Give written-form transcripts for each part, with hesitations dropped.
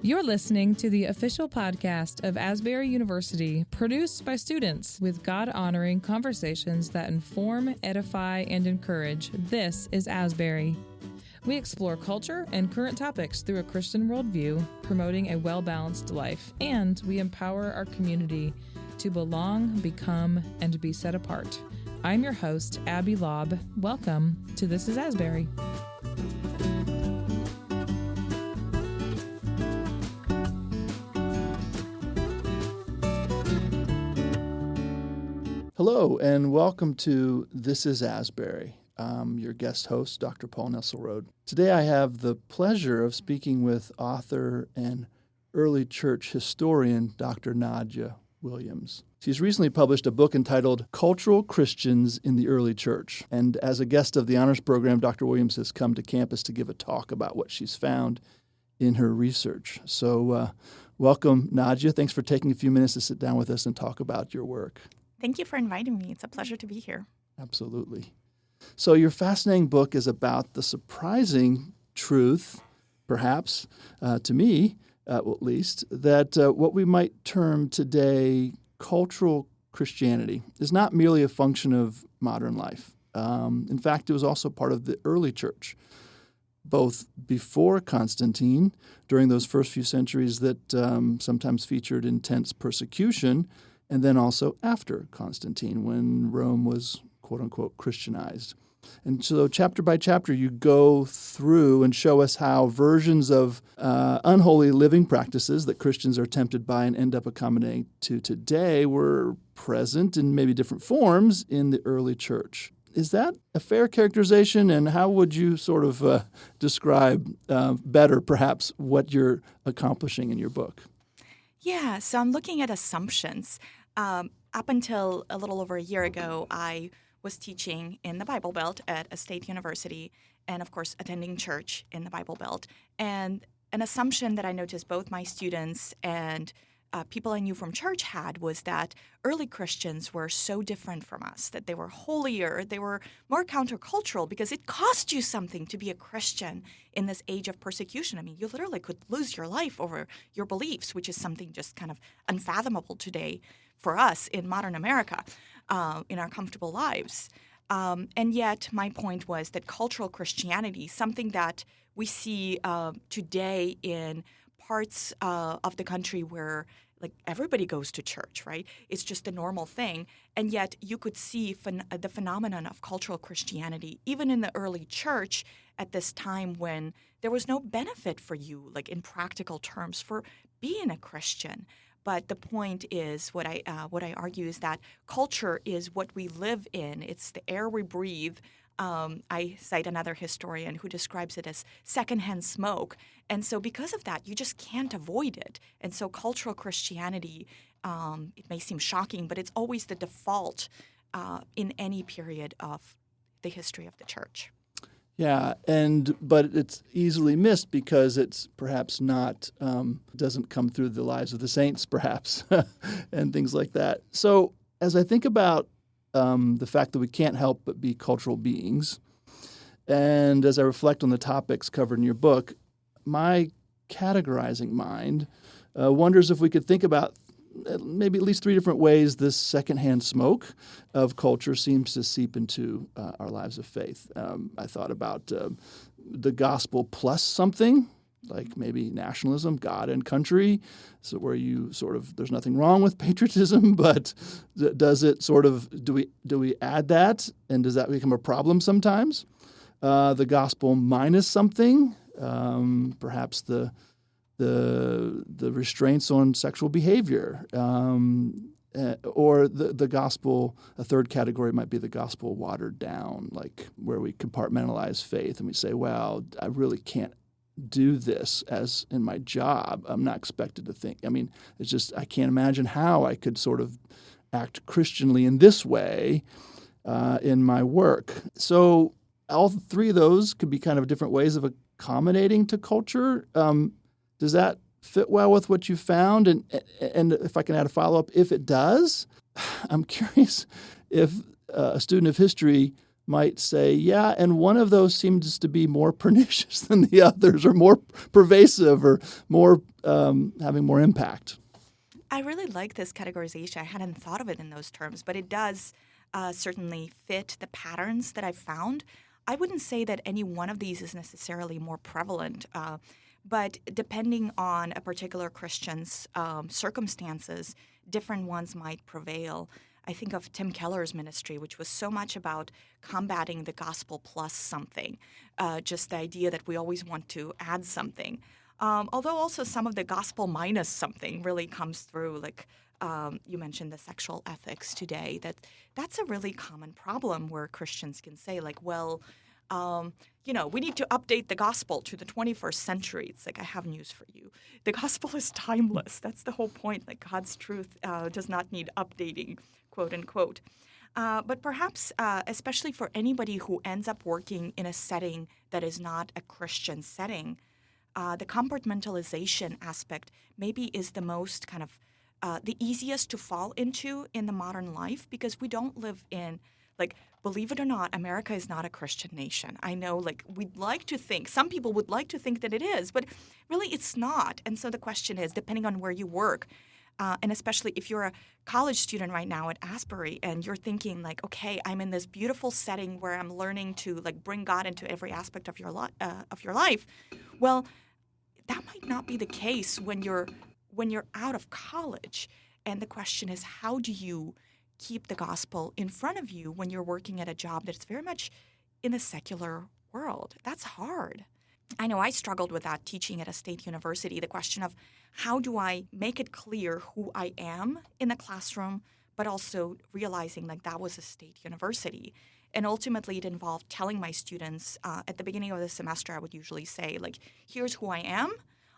You're listening to the official podcast of Asbury University, produced by students with God-honoring conversations that inform, edify, and encourage. This is Asbury. We explore culture and current topics through a Christian worldview, promoting a well-balanced life, and we empower our community to belong, become, and be set apart. I'm your host, Abby Lobb. Welcome to This is Asbury. Hello, and welcome to This is Asbury. I'm your guest host, Dr. Paul Nesselrode. Today I have the pleasure of speaking with author and early church historian, Dr. Nadya Williams. She's recently published a book entitled Cultural Christians in the Early Church. And as a guest of the honors program, Dr. Williams has come to campus to give a talk about what she's found in her research. So welcome, Nadya. Thanks for taking a few minutes to sit down with us and talk about your work. Thank you for inviting me. It's a pleasure to be here. Absolutely. So your fascinating book is about the surprising truth, perhaps, to me, at least, that what we might term today cultural Christianity is not merely a function of modern life. In fact, it was also part of the early church, both before Constantine, during those first few centuries that sometimes featured intense persecution, and then also after Constantine, when Rome was, quote-unquote, Christianized. And so chapter by chapter, you go through and show us how versions of unholy living practices that Christians are tempted by and end up accommodating to today were present in maybe different forms in the early church. Is that a fair characterization? And how would you sort of describe better, perhaps, what you're accomplishing in your book? Yeah, so I'm looking at assumptions. Up until a little over a year ago, I was teaching in the Bible Belt at a state university and, of course, attending church in the Bible Belt. And an assumption that I noticed both my students and people I knew from church had was that early Christians were so different from us, that they were holier, they were more countercultural because it cost you something to be a Christian in this age of persecution. I mean, you literally could lose your life over your beliefs, which is something just kind of unfathomable today for us in modern America, in our comfortable lives. And yet my point was that cultural Christianity, something that we see today in parts of the country where like everybody goes to church, right? It's just a normal thing. And yet you could see the phenomenon of cultural Christianity, even in the early church at this time when there was no benefit for you, like in practical terms, for being a Christian. But the point is, what I argue is that culture is what we live in. It's the air we breathe. I cite another historian who describes it as secondhand smoke. And so because of that, you just can't avoid it. And so cultural Christianity, it may seem shocking, but it's always the default in any period of the history of the church. Yeah, but it's easily missed because it's perhaps not, doesn't come through the lives of the saints, perhaps, and things like that. So as I think about the fact that we can't help but be cultural beings, and as I reflect on the topics covered in your book, my categorizing mind wonders if we could think about maybe at least three different ways this secondhand smoke of culture seems to seep into our lives of faith. I thought about the gospel plus something, like maybe nationalism, God and country, so where you sort of, there's nothing wrong with patriotism, but does it sort of, do we add that, and does that become a problem sometimes? The gospel minus something, perhaps the restraints on sexual behavior, or the gospel. A third category might be the gospel watered down, like where we compartmentalize faith and we say, well, I really can't do this as in my job. I'm not expected to think. I mean, it's just, I can't imagine how I could sort of act Christianly in this way in my work. So all three of those could be kind of different ways of accommodating to culture. Does that fit well with what you found? And if I can add a follow-up, if it does, I'm curious if a student of history might say, yeah, and one of those seems to be more pernicious than the others, or more pervasive, or more having more impact. I really like this categorization. I hadn't thought of it in those terms, but it does certainly fit the patterns that I've found. I wouldn't say that any one of these is necessarily more prevalent, but depending on a particular Christian's circumstances, different ones might prevail. I think of Tim Keller's ministry, which was so much about combating the gospel plus something, just the idea that we always want to add something. Although also some of the gospel minus something really comes through, like you mentioned the sexual ethics today, that's a really common problem where Christians can say, like, well, we need to update the gospel to the 21st century. It's like, I have news for you. The gospel is timeless. That's the whole point. Like, God's truth does not need updating, quote unquote. But perhaps, especially for anybody who ends up working in a setting that is not a Christian setting, the compartmentalization aspect maybe is the most kind of the easiest to fall into in the modern life, because we don't live in, like, believe it or not, America is not a Christian nation. I know, like, we'd like to think, some people would like to think that it is, but really it's not. And so the question is, depending on where you work, and especially if you're a college student right now at Asbury and you're thinking, like, okay, I'm in this beautiful setting where I'm learning to, like, bring God into every aspect of your life. Well, that might not be the case when you're out of college. And the question is, how do you keep the gospel in front of you when you're working at a job that's very much in the secular world? That's hard. I know I struggled with that teaching at a state university, the question of how do I make it clear who I am in the classroom, but also realizing, like, that was a state university. And ultimately, it involved telling my students at the beginning of the semester, I would usually say, like, here's who I am.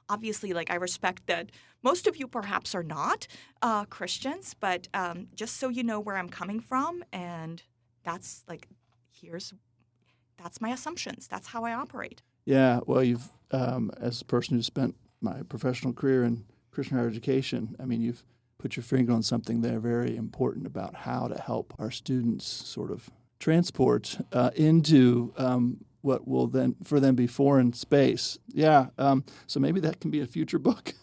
Obviously, like, I respect that most of you perhaps are not Christians, but just so you know where I'm coming from, and that's, like, that's my assumptions. That's how I operate. Yeah, well, you've, as a person who spent my professional career in Christian higher education, I mean, you've put your finger on something there very important about how to help our students sort of transport into what will then for them be foreign space. Yeah, so maybe that can be a future book,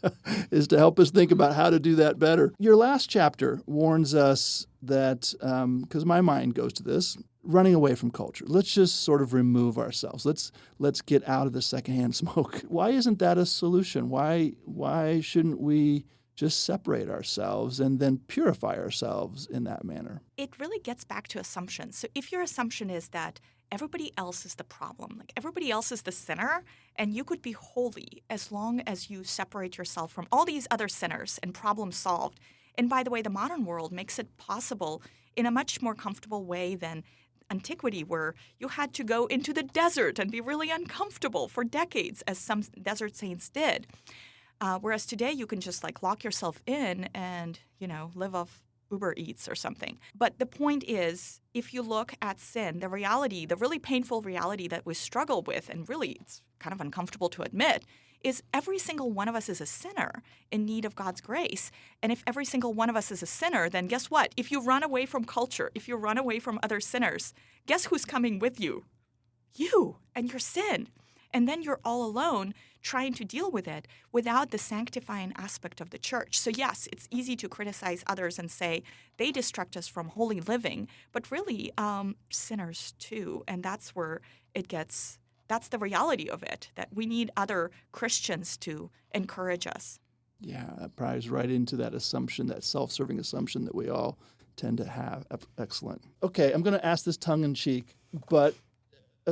is to help us think about how to do that better. Your last chapter warns us that, because my mind goes to this, running away from culture. Let's just sort of remove ourselves. Let's get out of the secondhand smoke. Why isn't that a solution? Why shouldn't we just separate ourselves and then purify ourselves in that manner? It really gets back to assumptions. So if your assumption is that everybody else is the problem, like everybody else is the sinner, and you could be holy as long as you separate yourself from all these other sinners and problem solved. And by the way, the modern world makes it possible in a much more comfortable way than antiquity, where you had to go into the desert and be really uncomfortable for decades, as some desert saints did. Whereas today you can just, like, lock yourself in and, live off Uber Eats or something. But the point is, if you look at sin, the reality, the really painful reality that we struggle with, and really it's kind of uncomfortable to admit, is every single one of us is a sinner in need of God's grace. And if every single one of us is a sinner, then guess what? If you run away from culture, if you run away from other sinners, guess who's coming with you? You and your sin. And then you're all alone trying to deal with it without the sanctifying aspect of the church. So yes, it's easy to criticize others and say they distract us from holy living, but really sinners too. And that's where that's the reality of it, that we need other Christians to encourage us. Yeah, that pries right into that assumption, that self-serving assumption that we all tend to have. Excellent. Okay, I'm going to ask this tongue-in-cheek, but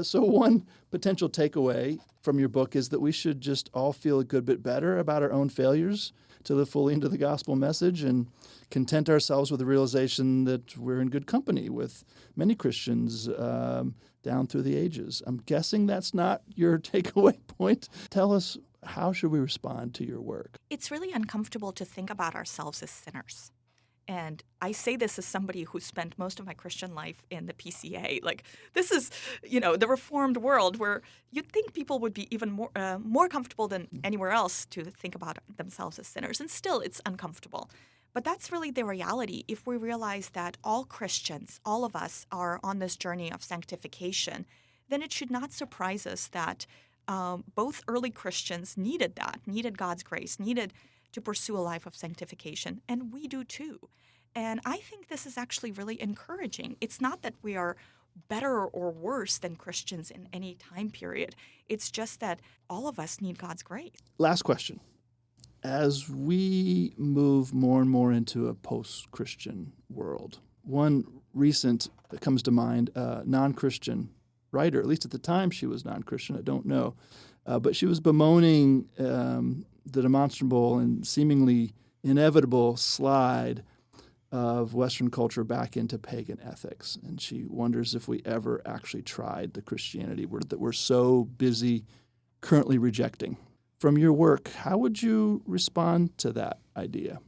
so one potential takeaway from your book is that we should just all feel a good bit better about our own failures to live fully into the gospel message and content ourselves with the realization that we're in good company with many Christians down through the ages. I'm guessing that's not your takeaway point. Tell us, how should we respond to your work? It's really uncomfortable to think about ourselves as sinners. And I say this as somebody who spent most of my Christian life in the PCA. Like, this is, the Reformed world where you'd think people would be even more comfortable than anywhere else to think about themselves as sinners. And still, it's uncomfortable. But that's really the reality. If we realize that all Christians, all of us, are on this journey of sanctification, then it should not surprise us that both early Christians needed that, needed God's grace, needed to pursue a life of sanctification, and we do too. And I think this is actually really encouraging. It's not that we are better or worse than Christians in any time period. It's just that all of us need God's grace. Last question. As we move more and more into a post-Christian world, one recent that comes to mind, non-Christian writer, at least at the time she was non-Christian, I don't know, but she was bemoaning the demonstrable and seemingly inevitable slide of Western culture back into pagan ethics. And she wonders if we ever actually tried the Christianity that we're so busy currently rejecting. From your work, how would you respond to that idea?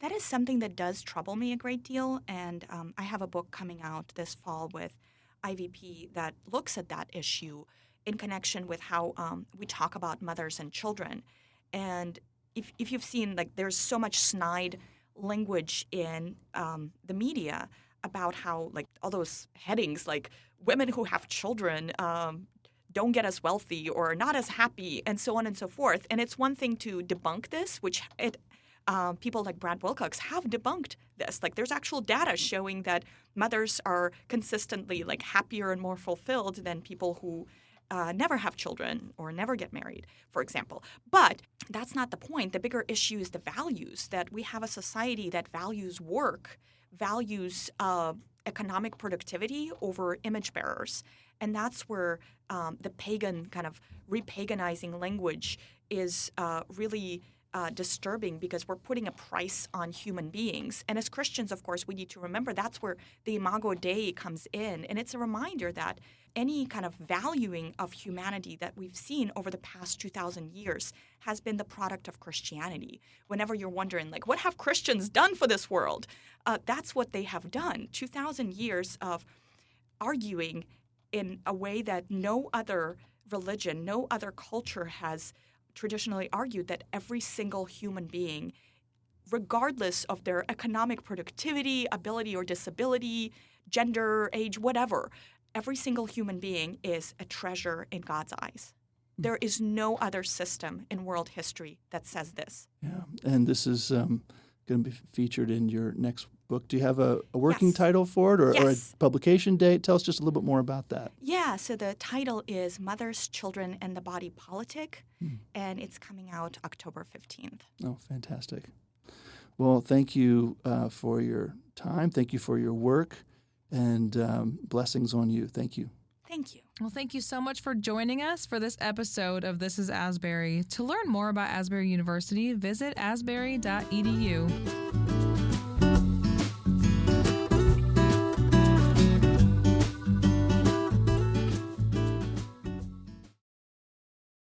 That is something that does trouble me a great deal, and I have a book coming out this fall with IVP that looks at that issue in connection with how we talk about mothers and children. And if you've seen, like, there's so much snide language in the media about how, like, all those headings, like women who have children don't get as wealthy or not as happy, and so on and so forth. And it's one thing to debunk this, which people like Brad Wilcox have debunked this. Like, there's actual data showing that mothers are consistently, like, happier and more fulfilled than people who never have children or never get married, for example. But that's not the point. The bigger issue is the values, that we have a society that values work, values economic productivity over image bearers. And that's where the pagan kind of repaganizing language is really disturbing, because we're putting a price on human beings. And as Christians, of course, we need to remember that's where the Imago Dei comes in. And it's a reminder that any kind of valuing of humanity that we've seen over the past 2,000 years has been the product of Christianity. Whenever you're wondering, like, what have Christians done for this world? That's what they have done. 2,000 years of arguing in a way that no other religion, no other culture has traditionally argued, that every single human being, regardless of their economic productivity, ability or disability, gender, age, whatever, every single human being is a treasure in God's eyes. There is no other system in world history that says this. Yeah, and this is going to be featured in your next book. Do you have a working Yes. title for it, or a Yes. publication date? Tell us just a little bit more about that. Yeah, so the title is Mothers, Children, and the Body Politic, and it's coming out October 15th. Oh, fantastic. Well, thank you for your time. Thank you for your work, and blessings on you. Thank you. Thank you. Well, thank you so much for joining us for this episode of This is Asbury. To learn more about Asbury University, visit asbury.edu.